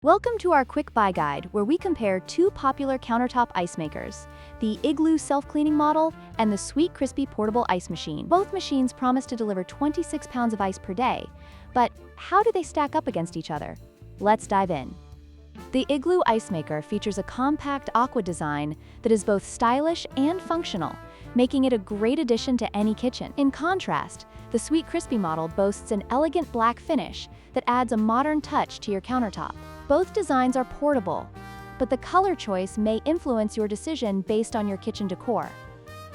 Welcome to our quick buy guide, where we compare two popular countertop ice makers, the Igloo self-cleaning model and the Sweetcrispy portable ice machine. Both machines promise to deliver 26 pounds of ice per day, but how do they stack up against each other? Let's dive in. The Igloo ice maker features a compact Aqua design that is both stylish and functional, making it a great addition to any kitchen. In contrast, the Sweetcrispy model boasts an elegant black finish that adds a modern touch to your countertop. Both designs are portable, but the color choice may influence your decision based on your kitchen decor.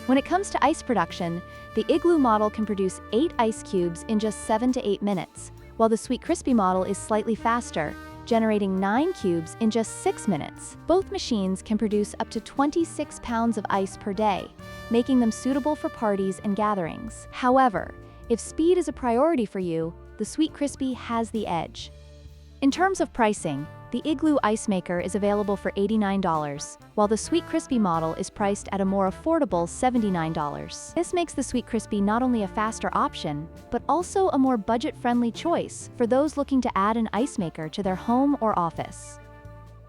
When it comes to ice production, the Igloo model can produce 8 ice cubes in just 7 to 8 minutes, while the Sweetcrispy model is slightly faster, generating 9 cubes in just 6 minutes. Both machines can produce up to 26 pounds of ice per day, making them suitable for parties and gatherings. However, if speed is a priority for you, the Sweetcrispy has the edge. In terms of pricing, the Igloo ice maker is available for $89, while the Sweetcrispy model is priced at a more affordable $79. This makes the Sweetcrispy not only a faster option, but also a more budget-friendly choice for those looking to add an ice maker to their home or office.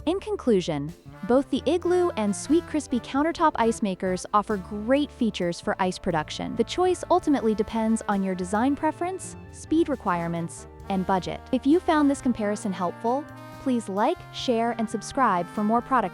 In conclusion, both the Igloo and Sweetcrispy countertop ice makers offer great features for ice production. The choice ultimately depends on your design preference, speed requirements, and budget. If you found this comparison helpful, please like, share, and subscribe for more product reviews.